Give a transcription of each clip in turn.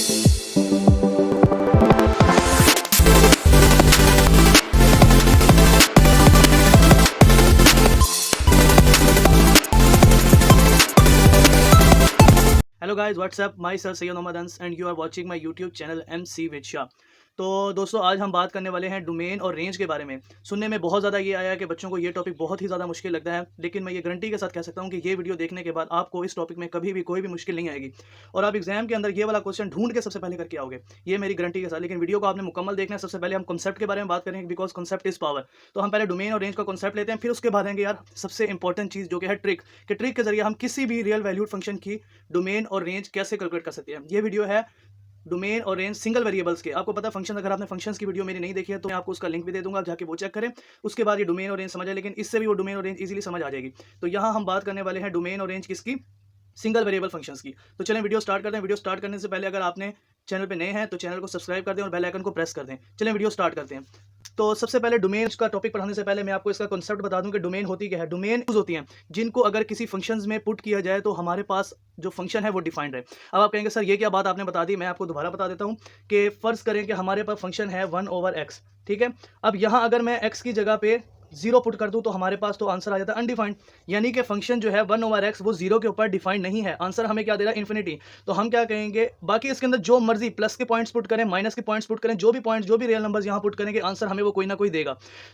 Hello guys, what's up myself Syed Mohammad Anas and you are watching my YouTube channel MC with Shah. तो दोस्तों, आज हम बात करने वाले हैं डोमेन और रेंज के बारे में। सुनने में बहुत ज़्यादा ये आया कि बच्चों को ये टॉपिक बहुत ही ज़्यादा मुश्किल लगता है, लेकिन मैं ये गारंटी के साथ कह सकता हूँ कि ये वीडियो देखने के बाद आपको इस टॉपिक में कभी भी कोई भी मुश्किल नहीं आएगी और आप एग्जाम के अंदर ये वाला क्वेश्चन ढूंढ के सबसे पहले करके आओगे। ये मेरी गारंटी के साथ। लेकिन वीडियो को आपने मुकम्मल देखना है। सबसे पहले हम कॉन्सेप्ट के बारे में बात करेंगे, बिकॉज कॉन्सेप्ट इज पावर। तो हम पहले डोमेन और रेंज का कॉन्सेप्ट लेते हैं, फिर उसके बाद आएंगे यार सबसे इंपॉर्टेंट चीज़ जो कि है ट्रिक, कि ट्रिक के जरिए हम किसी भी रियल वैल्यूड फंक्शन की डोमेन और रेंज कैसे कैलकुलेट कर सकते हैं। ये वीडियो है डोमेन और रेंज सिंगल वेरिएबल्स के। आपको पता फंक्शन, अगर आपने फंक्शंस की वीडियो मेरी नहीं देखी है तो मैं आपको उसका लिंक भी दे दूंगा, आप जाके वो चेक करें। उसके बाद ये डोमेन और रेंज समझ आए, लेकिन इससे भी वो डोमेन और रेंज इजीली समझ आ जाएगी। तो यहाँ हम बात करने वाले हैं डोमेन और रेंज किसकी, सिंगल वेरिएबल फंक्शंस की। तो चलें वीडियो स्टार्ट करते हैं। वीडियो स्टार्ट करने से पहले अगर आपने चैनल पे नए हैं तो चैनल को सब्सक्राइब कर दें और बेल आइकन को प्रेस कर दें। चलें वीडियो स्टार्ट करते हैं। तो सबसे पहले डोमेन का टॉपिक पढ़ाने से पहले मैं आपको इसका कॉन्सेप्ट बता दूं कि डोमेन होती क्या है। डोमेन यूज होती हैं जिनको अगर किसी फंक्शंस में पुट किया जाए तो हमारे पास जो फंक्शन है वो डिफाइंड है। अब आप कहेंगे सर ये क्या बात आपने बता दी, मैं आपको दोबारा बता देता हूँ कि फर्ज करें कि हमारे पास फंक्शन है 1/x, ठीक है। अब यहाँ अगर मैं x की जगह पे 0 पुट कर दूं तो हमारे पास तो आंसर आ जाता है अनडिफाइंड, यानी कि फंक्शन जो है 1/x वो 0 के ऊपर डिफाइंड नहीं है। आंसर हमें क्या दे रहा है, इन्फिनिटी। तो हम क्या कहेंगे, बाकी इसके अंदर जो मर्जी प्लस के पॉइंट्स पुट करें, माइनस के पॉइंट्स पुट करें, जो भी पॉइंट्स, जो भी रियल नंबर्स यहाँ पुट करेंगे, आंसर हमें वो कोई ना कोई देगा।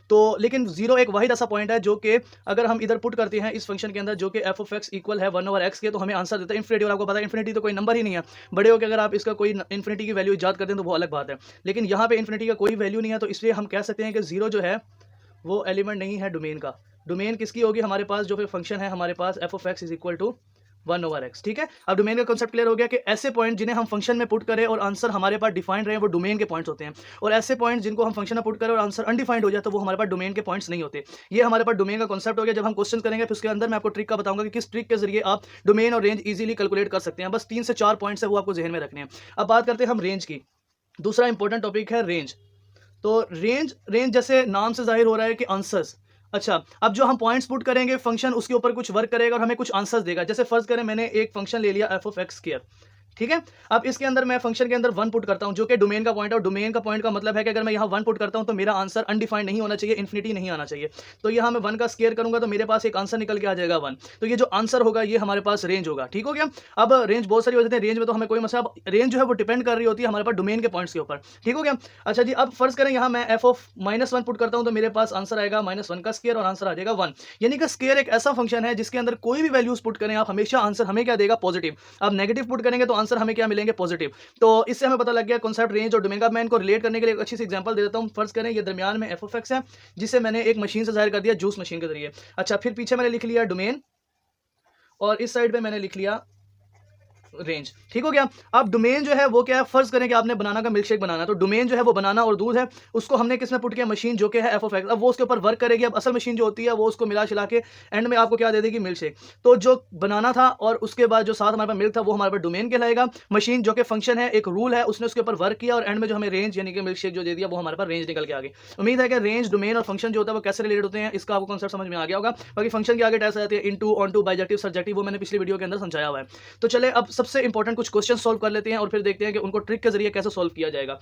तो लेकिन 0 एक वाहिद ऐसा पॉइंट है जो कि अगर हम इधर पुट करते हैं इस फंक्शन के अंदर, जो कि f(x) इक्वल है 1/x के, तो हमें आंसर देता है इन्फिनिटी। और आपको पता है इन्फिनिटी तो कोई नंबर ही नहीं है। बड़े हो के अगर आप इसका कोई इन्फिनिटी की वैल्यू ईजाद कर दें तो वो अलग बात है, लेकिन यहाँ पे इन्फिनिटी का कोई वैल्यू नहीं है। तो इसलिए हम कह सकते हैं कि 0 जो है वो एलिमेंट नहीं है डोमेन का। डोमेन किसकी होगी, हमारे पास जो फंक्शन है हमारे पास f(x) is equal to 1/x, ठीक है। अब डोमेन का कांसेप्ट क्लियर हो गया कि ऐसे पॉइंट जिन्हें हम फंक्शन में पुट करें और आंसर हमारे पास डिफाइंड रहे वो डोमेन के पॉइंट्स होते हैं, और ऐसे पॉइंट जिनको हम फंक्शन में पुट करें और आंसर अनडिफाइंड हो जाए तो वो हमारे पास डोमेन के पॉइंट्स नहीं होते। ये हमारे पास डोमेन का कांसेप्ट हो गया। जब हम क्वेश्चन करेंगे फिर उसके अंदर मैं आपको ट्रिक का बताऊंगा कि किस ट्रिक के जरिए आप डोमेन और रेंज इजीली कैलकुलेट कर सकते हैं। बस 3 से 4 पॉइंट्स है वो आपको जहन में रखने हैं। अब बात करते हैं हम रेंज की। दूसरा इंपॉर्टेंट टॉपिक है रेंज। तो रेंज जैसे नाम से जाहिर हो रहा है कि आंसर्स। अच्छा, अब जो हम पॉइंट्स पुट करेंगे फंक्शन उसके ऊपर कुछ वर्क करेगा और हमें कुछ आंसर्स देगा। जैसे फर्ज करें मैंने एक फंक्शन ले लिया f(x²), ठीक है। अब इसके अंदर मैं फंक्शन के अंदर 1 पुट करता हूं जो कि डोमेन का पॉइंट है, और डोमेन का पॉइंट का मतलब है कि अगर मैं यहां 1 पुट करता हूं तो मेरा आंसर अनडिफाइंड नहीं होना चाहिए, इन्फिनिटी नहीं आना चाहिए। तो यहां मैं 1 का स्क्वायर करूंगा तो मेरे पास एक आंसर निकल के आ जाएगा 1। तो ये जो आंसर होगा ये हमारे पास रेंज होगा, ठीक हो गया। अब रेंज बहुत सारी हो जाती है, रेंज में तो हमें कोई मसला, रेंज जो है वो डिपेंड कर रही होती है हमारे पास डोमेन के पॉइंट्स के ऊपर, ठीक हो गया। अच्छा जी, अब फर्ज करें यहां मैं f(-1) पुट करता हूं तो मेरे पास आंसर आएगा -1 का स्क्वायर और आंसर आ जाएगा 1। यानी कि स्क्वायर एक ऐसा फंक्शन है जिसके अंदर कोई भी वैल्यूज पुट करें आप, हमेशा आंसर हमें क्या देगा, पॉजिटिव। अब नेगेटिव पुट करेंगे तो आंसर हमें क्या मिलेंगे, पॉजिटिव। तो इससे हमें पता लग गया कॉन्सेप्ट रेंज और डोमेन का। मैं इनको रिलेट करने के लिए एक अच्छी सी एग्जांपल दे देता हूं। फर्ज करें ये दरमियान में f(x) है जिसे मैंने एक मशीन से जाहिर कर दिया, जूस मशीन के जरिए। अच्छा, फिर पीछे मैंने लिख लिया डोमेन और इस साइड पे मैंने लिख लिया रेंज, ठीक हो गया। अब डोमेन जो है वो क्या है, फर्ज करें कि आपने बनाना का मिल्क शेक बनाना है, तो डोमेन जो है वो बनाना और दूध है, उसको हमने किसमें पुट किया, मशीन जो कि है f(x). अब वो उसके ऊपर वर्क करेगी। अब असल मशीन जो होती है वो उसको मिला छिला के एंड में आपको क्या दे देगी, मिल्क शेक। तो जो बनाना था और उसके बाद जो साथ हमारे पास मिल्क था वो हमारे पास डोमेन कहलाएगा। मशीन जो कि फंक्शन है, एक रूल है, उसने उसके ऊपर वर्क किया और एंड में जो हमें रेंज यानी कि मिल्क शेक जो दे दिया वो हमारे पास रेंज निकल के आ गई। उम्मीद है कि रेंज, डोमेन और फंक्शन जो होता है वो कैसे रिलेटेड होते हैं इसका आपको कॉन्सेप्ट समझ में आ गया होगा। बाकी फंक्शन के आगे टैस आती है इनटू, ऑनटू, बाइजेक्टिव, सब्जेक्टिव, वो मैंने पिछली वीडियो के अंदर समझाया हुआ है। तो चले अब सबसे इंपॉर्टेंट कुछ क्वेश्चन सॉल्व कर लेते हैं और फिर देखते हैं कि उनको ट्रिक के जरिए कैसे सॉल्व किया जाएगा।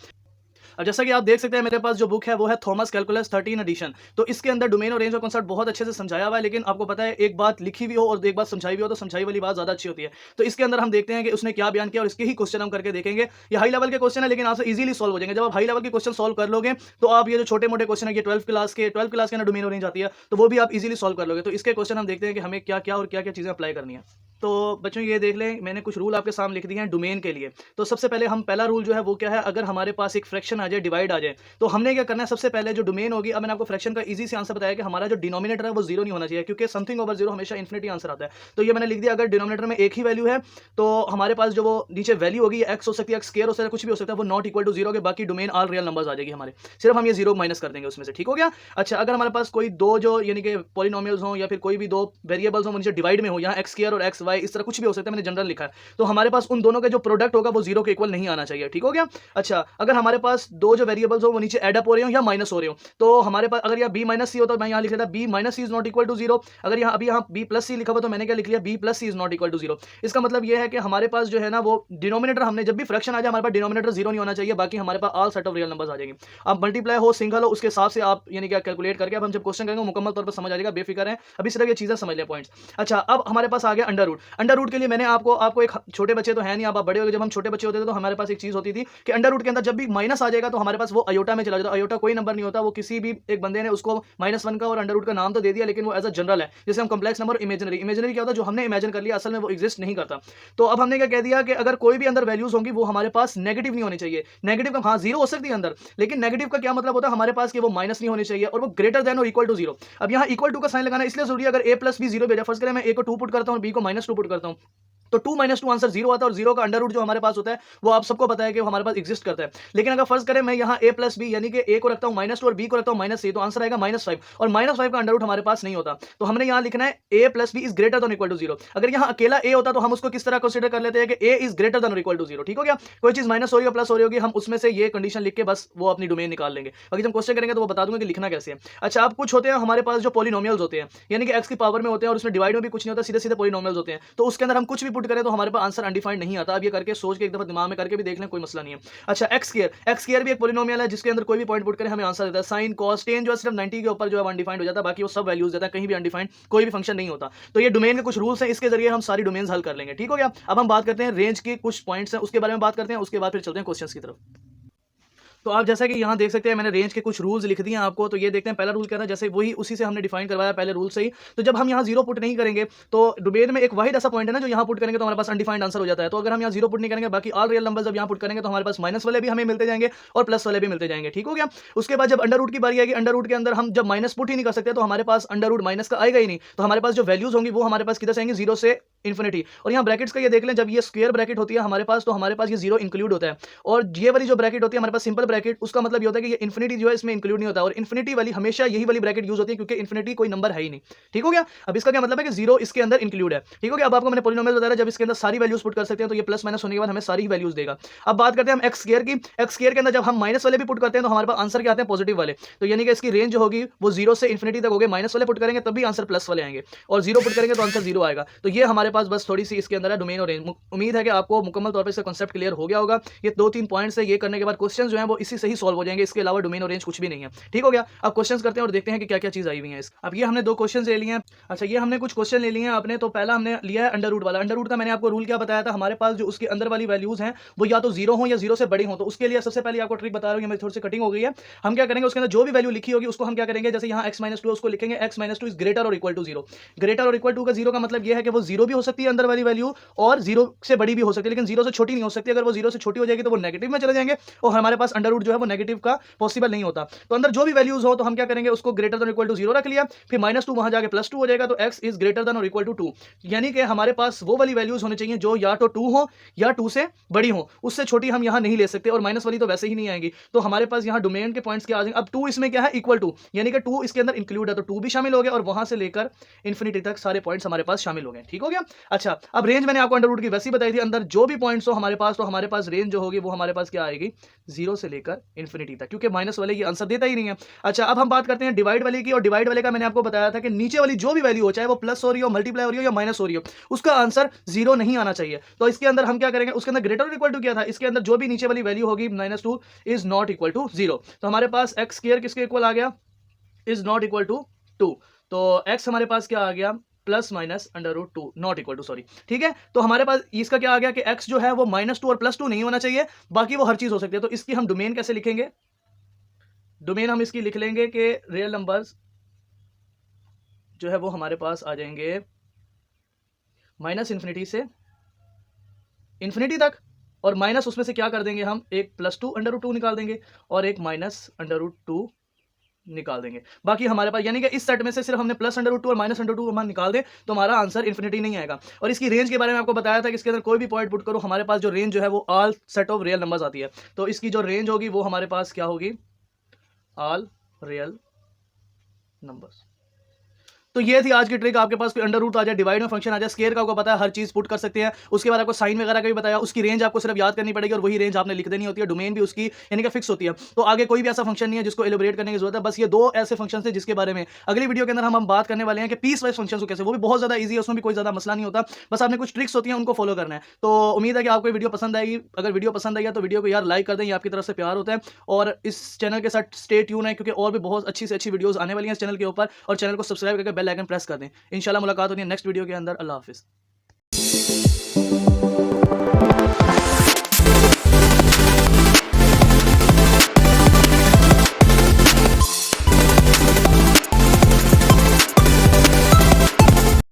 अब जैसा कि आप देख सकते हैं मेरे पास जो बुक है वो है थॉमस कैलकुलस 13 एडिशन। तो इसके अंदर डोमेन और रेंज का कॉन्सेप्ट बहुत अच्छे से समझाया हुआ है, लेकिन आपको पता है एक बात लिखी हुई हो और एक बात समझाई हुई हो तो समझाई वाली बात ज्यादा अच्छी होती है। तो इसके अंदर हम देखते हैं कि उसने क्या बयान किया और इसके ही क्वेश्चन हम करके देखेंगे। ये हाई लेवल के क्वेश्चन है लेकिन आपसे इजीली सॉल्व हो जाएंगे। जब आप हाई लेवल के क्वेश्चन सॉल्व कर लोगे तो आप ये जो छोटे मोटे क्वेश्चन है, ये 12th क्लास के अंदर डोमेन और रेंज आती है, तो वो भी आप इजीली सॉल्व कर लोगे। तो इसके क्वेश्चन हम देखते हैं कि हमें क्या क्या और क्या क्या चीजें अप्लाई करनी है। तो बच्चों ये देख लें, मैंने कुछ रूल आपके सामने लिख दिए हैं डोमेन के लिए। तो सबसे पहले हम पहला रूल जो है वो क्या है, अगर हमारे पास एक फ्रैक्शन आ जाए, डिवाइड आ जाए, तो हमने क्या करना है, सबसे पहले जो डोमेन होगी, अब मैंने आपको फ्रैक्शन का इजी से आंसर बताया कि हमारा जो डिनोमिनेटर है वो 0 नहीं होना चाहिए, क्योंकि समथिंग ओवर 0 हमेशा इन्फिनिटी आंसर आता है। तो ये मैंने लिख दिया, अगर डिनोमिनेटर में एक ही वैल्यू है तो हमारे पास जो वो नीचे वैल्यू होगी, एक्स हो सकती है, एक्स स्क्वायर हो सकता है, कुछ भी हो सकता है, वो नॉट इक्वल टू 0 के, बाकी डोमेन ऑल रियल नंबर्स आ जाएगी हमारे। सिर्फ हम ये 0 माइनस कर देंगे उसमें से, ठीक हो गया। अच्छा, अगर हमारे पास कोई दो जो यानी कि पॉलिनोमियल्स हो या फिर कोई भी दो वेरिएबल्स हो नीचे डिवाइड में हो, यहाँ एक्स स्क्वायर और एक्स वाई वाई, इस तरह कुछ भी हो सकता है, मैंने जनरल लिखा है। तो हमारे पास उन दोनों का जो प्रोडक्ट होगा वो जीरो के इक्वल नहीं आना चाहिए, ठीक हो गया। अच्छा, अगर हमारे पास दो जो वेरिएबल्स हो वो नीचे एड अप हो रहे हो या माइनस हो रहे हो, तो हमारे पास अगर यहाँ बी माइनस सी होता तो मैं यहाँ लिख लेता B minus C is not equal to zero. अगर यहाँ अभी यहाँ बी प्लस सी लिखा हुआ तो मैंने क्या लिख लिया, B plus C is not equal to zero. इसका मतलब ये है कि हमारे पास जो है ना वो डिनोमिनेटर, हमने जब भी फ्रैक्शन आ जाए हमारे पास डिनोमिनेटर जीरो नहीं होना चाहिए, बाकी हमारे पास all set of real numbers आ जाएंगे। अब मल्टीप्लाई हो सिंगल हो उसके हिसाब से आप यानी क्या कैलकुलेट करके, अब हम जब क्वेश्चन करेंगे मुकम्मल तौर पर समझ आ जाएगा, बेफिक्र है, अभी सिर्फ ये चीजें समझ ले पॉइंट्स। अच्छा, अब हमारे पास आ गया अंडर रूट। अंडर रूट के लिए मैंने आपको एक, छोटे बच्चे तो है नहीं, आप बड़े हो गए, जब हम छोटे बच्चे होते थे तो हमारे पास एक चीज होती थी कि अंडर रूट के अंदर जब भी माइनस आ जाएगा तो हमारे पास वो अयोटा में चला जाता है। अयोटा कोई नंबर नहीं होता, वो किसी भी एक बंदे ने उसको -1 का और अंडर रूट का नाम तो दे दिया, लेकिन वो एज अ जनरल है, जैसे हम कॉम्प्लेक्स नंबर इमेजिनरी। इमेजिनरी क्या होता है, जो हमने इमेजिन कर लिया असल में वो एग्जिस्ट नहीं करता। तो अब हमने क्या कह दिया कि अगर कोई भी अंदर वैल्यूज होंगी वो हमारे पास नेगेटिव नहीं होनी चाहिए। नेगेटिव का हाँ जीरो हो सकती है अंदर, लेकिन नेगेटिव का क्या मतलब होता है हमारे पास कि वो माइनस नहीं होनी चाहिए और वो ग्रेटर देन और इक्वल टू जीरो। अब यहाँ इक्वल टू का साइन लगाना इसलिए जरूरी है, अगर ए प्लस बी जीरो भेजा, फर्स्ट करें मैं ए को 2 पुट करता हूँ, बी को -2 पुट करता हूँ, तो 2 - 2 आंसर 0 आता है, और 0 का अंडर रूट जो हमारे पास होता है वो आप सबको पता है कि वो हमारे पास एग्जिस्ट करता है। लेकिन अगर फर्ज करें मैं यहाँ a प्लस बी यानी कि a को रखता हूँ -2 और b को रखता हूँ -3, तो आंसर आएगा -5, और -5 का अंडर रूट हमारे पास नहीं होता। तो हमने यहाँ लिखना है a plus B is greater than equal to 0। अगर यहाँ अकेला a होता तो हम उसको किस तरह कंसीडर कर लेते हैं कि a is greater than equal to 0, ठीक हो गया। कोई चीज माइनस हो रही है प्लस हो रही होगी, हम उसमें से ये कंडीशन लिख के बस वो अपनी डोमेन निकाल लेंगे। बाकी जब क्वेश्चन करेंगे तो वो बता दूंगा कि लिखना कैसे है। अच्छा, अब कुछ होते हैं हमारे पास जो पॉलिनोमियल्स होते हैं, यानी कि x की पावर में होते हैं और उसमें डिवाइड में भी कुछ नहीं होता, सीधे सीधे पॉलिनोमियल्स होते हैं, तो उसके अंदर हम कुछ भी पुट करें तो हमारे पास आंसर अनडिफाइंड नहीं आता। अब ये करके सोच के एक दफा दिमाग में करके भी देख लें, कोई मसला नहीं है। अच्छा, एक्स स्क्वायर भी एक पॉलिनोमियल है जिसके अंदर कोई भी पॉइंट पुट करें हमें आंसर देता है। साइन कॉस टेन जो है सिर्फ 90 के ऊपर जो है अनडिफाइंड हो जाता है, बाकी वो सब वैल्यूज देता है, कहीं भी अनडिफाइंड कोई भी फंक्शन नहीं होता। तो ये डोमेन के कुछ रूल्स हैं, इसके जरिए हम सारी डोमेन्स हल कर लेंगे, ठीक हो गया। अब हम बात करते हैं रेंज के कुछ पॉइंट्स हैं उसके बारे में बात करते हैं, उसके बाद फिर चलते हैं क्वेश्चंस की तरफ। तो आप जैसा कि यहाँ देख सकते हैं मैंने रेंज के कुछ रूल्स लिख दिए हैं आपको। तो ये देखते हैं, पहला रूल क्या था, जैसे वही उसी से हमने डिफाइन करवाया पहले रूल से ही। तो जब हम यहाँ जीरो पुट नहीं करेंगे तो डोमेन में एक वाहिद ऐसा पॉइंट है ना जो यहाँ पुट करेंगे तो हमारे पास अनडिफाइंड आंसर हो जाता है। तो अगर हम यहाँ जीरो पुट नहीं करेंगे, बाकी ऑल रियल नंबर जब यहाँ पुट करेंगे तो हमारे पास माइनस वाले भी हमें मिलते जाएंगे और प्लस वाले भी मिलते जाएंगे, ठीक हो गया। उसके बाद जब अंडर रूट की बारी आएगी, अंडर रूट के अंदर हम जब माइनस पुट ही नहीं कर सकते तो हमारे पास अंडर रूट माइनस का आएगा ही नहीं। तो हमारे पास जो वैल्यूज होंगी वो हमारे पास किधर से आएंगे, जीरो से इन्फिनिटी। और यहाँ ब्रैकेट्स का ये देख लें, जब ये स्क्वायर ब्रैकेट होती है हमारे पास तो हमारे पास ये जीरो इंक्लूड होता है, और ये वाली जो ब्रैकेट होती है हमारे पास सिंपल ब्रैकेट, उसका मतलब ये होता है कि ये इन्फिनिटी जो है इसमें इंक्लूड नहीं होता, और इन्फिनिटी वाली हमेशा यही वाली ब्रैकेट यूज होती है क्योंकि इन्फिनिटी कोई नंबर है ही नहीं, ठीक हो गया। अब इसका क्या मतलब है कि जीरो इसके अंदर इंक्लूड है, ठीक हो गया। अब आपको मैंने पॉलिनोमियल बताया जब इसके अंदर सारी वैल्यूज पुट कर सकते हैं तो ये प्लस माइनस होने के बाद हमें सारी वैल्यूज देगा। अब बात करते हैं हम एक्स स्क्वायर की। एक्स स्क्वायर के अंदर जब हम माइनस वाले भी पुट करते हैं तो हमारे पास आंसर क्या आते हैं, पॉजिटिव वाले। तो यानी कि इसकी रेंज जो होगी वो जीरो से इन्फिनिटी तक होगी, माइनस वाले पुट करेंगे तब भी आंसर प्लस वाले आएंगे, और जीरो पुट करेंगे तो आंसर जीरो आएगा। तो ये हमारे पास बस थोड़ी सी इसके अंदर है डोमेन और रेंज। उम्मीद है कि आपको मुकम्मल तौर पर इसका कांसेप्ट क्लियर हो गया होगा। ये 2-3 पॉइंट्स है, ये करने के बाद क्वेश्चन जो है वो इसी से ही सॉल्व हो जाएंगे, इसके अलावा डोमेन और रेंज कुछ भी नहीं है, ठीक हो गया। अब क्वेश्चंस करते हैं और देखते हैं कि क्या क्या चीज आई हुई है। अब ये हमने 2 क्वेश्चन ले लिए हैं। अच्छा, ये हमने कुछ क्वेश्चन ले लिए हैं आपने। तो पहला हमने लिया है अंडर रूट वाला। अंडर रूट का मैंने आपको रूल क्या बताया था, हमारे पास जो उसके अंदर वाली वैल्यूज हैं वो या तो जीरो हो या जीरो से बड़ी हो। तो उसके लिए सबसे पहले आपको ट्रिक बता रहा हूँ, मेरी थोड़ी सी कटिंग हो गई है। हम क्या करेंगे, उसके अंदर जो भी वैल्यू लिखी होगी उसको हम क्या करेंगे, जैसे यहाँ x-2 उसको लिखेंगे x-2 इज ग्रेटर और इक्वल टू जीरो। ग्रेटर और इक्वल टू का जीरो का मतलब यह है कि वो जीरो भी हो सकती है अंदर वाली वैल्यू और जीरो से बड़ी भी हो सकती है, लेकिन जीरो से छोटी नहीं हो सकती। अगर वो जीरो से छोटी हो जाएगी तो वो नेगेटिव में चले जाएंगे और हमारे पास अंडर रूट जो है वो नेगेटिव का पॉसिबल नहीं होता। तो अंदर जो भी वैल्यूज हो तो हम क्या करेंगे, उसको greater than equal to zero रख लिया, फिर -2 वहां जाके +2 हो जाएगा, तो x इज ग्रेटर देन और इक्वल टू 2। यानी कि हमारे पास वो वाली वैल्यूज होनी चाहिए जो या तो 2 हो या 2 से बड़ी हो, उससे छोटी हम यहां नहीं ले सकते, और माइनस वाली तो वैसे ही नहीं आएंगी। तो हमारे पास यहां डोमेन के पॉइंट्स क्या आ जाएंगे। अब 2 इसमें क्या है, इक्वल टू, यानी कि 2 इसके अंदर इंक्लूड है, तो 2 भी शामिल हो गया और वहां से लेकर इन्फिनिटी तक सारे पॉइंट्स हमारे पास शामिल हो गए, ठीक हो गया। अच्छा, अब रेंज मैंने आपको अंडर रूट की वैसी बताई थी, अंदर जो भी पॉइंट्स हो हमारे पास, तो हमारे पास रेंज जो होगी वो हमारे पास क्या आएगी, 0 से लेकर इन्फिनिटी तक, क्योंकि माइनस वाले ये आंसर देता ही नहीं है। अच्छा, अब हम बात करते हैं डिवाइड वाले की, और डिवाइड वाले का मैंने आपको बताया था कि नीचे वाली जो भी वैल्यू हो, चाहे वो प्लस हो रही हो, मल्टीप्लाई हो रही हो या माइनस हो रही हो, उसका आंसर जीरो नहीं आना चाहिए। तो इसके अंदर हम क्या करेंगे, उसके अंदर ग्रेटर और इक्वल टू क्या था, इसके अंदर जो भी नीचे वाली वैल्यू होगी -2 इज नॉट इक्वल टू 0। तो हमारे पास एक्स स्क्वायर किसके इक्वल आ गया, इज नॉट इक्वल टू 2। तो एक्स हमारे पास क्या आ गया, plus minus under root 2 not equal to, sorry, ठीक है। तो हमारे पास इसका क्या आ गया कि x जो है वो -2 और +2 नहीं होना चाहिए, बाकी वो हर चीज हो सकती है। तो इसकी हम डोमेन कैसे लिखेंगे, डोमेन हम इसकी लिख लेंगे कि रियल नंबर्स जो है वो हमारे पास आ जाएंगे -इन्फिनिटी से इन्फिनिटी तक, और माइनस उसमें से क्या कर देंगे हम, एक +2 अंडर रूट 2 निकाल देंगे और एक -√2 निकाल देंगे। बाकी हमारे पास यानी कि इस सेट में से सिर्फ हमने +√2 और -√2 हम निकाल दें तो हमारा आंसर इन्फिनिटी नहीं आएगा। और इसकी रेंज के बारे में आपको बताया था कि इसके अंदर कोई भी पॉइंट पुट करो, हमारे पास जो रेंज जो है वो all set of real numbers आती है। तो इसकी जो रेंज होगी वो हमारे पास क्या होगी, ऑल रियल नंबर्स। तो ये थी आज की ट्रिक। आपके पास कोई अंडर रूट आ जाए, डिवाइड में फंक्शन आ जाए, स्केयर का आपको पता है हर चीज़ पुट कर सकते हैं। उसके बाद आपको साइन वगैरह का भी बताया, उसकी रेंज आपको सिर्फ याद करनी पड़ेगी और वही रेंज आपने लिख देनी होती है। डोमेन भी उसकी यानी कि फिक्स होती है। तो आगे कोई भी ऐसा फंक्शन नहीं है जिसको एलिब्रेट करने की जरूरत है। बस ये 2 ऐसे फंक्शन थे जिसके बारे में अगली वीडियो के अंदर हम बात करने वाले हैं कि पीस वाइज फंक्शन को कैसे, वो भी बहुत ज़्यादा ईजी है, उसमें भी कोई ज़्यादा मसला नहीं होता। बस आपने कुछ ट्रिक्स होती हैं उनको फॉलो करना है। तो उम्मीद है कि आपको वीडियो पसंद आएगी। अगर वीडियो पसंद आई है तो वीडियो को यार लाइक कर दें, ये आपकी तरफ से प्यार होता है। और इस चैनल के साथ स्टे ट्यून है क्योंकि और भी बहुत अच्छी से अच्छी वीडियोस आने वाली हैं इस चैनल के ऊपर। और चैनल को सब्सक्राइब करके बेल आइकन प्रेस कर दें। इंशाल्लाह मुलाकात होती है नेक्स्ट वीडियो के अंदर। अल्लाह हाफिज़।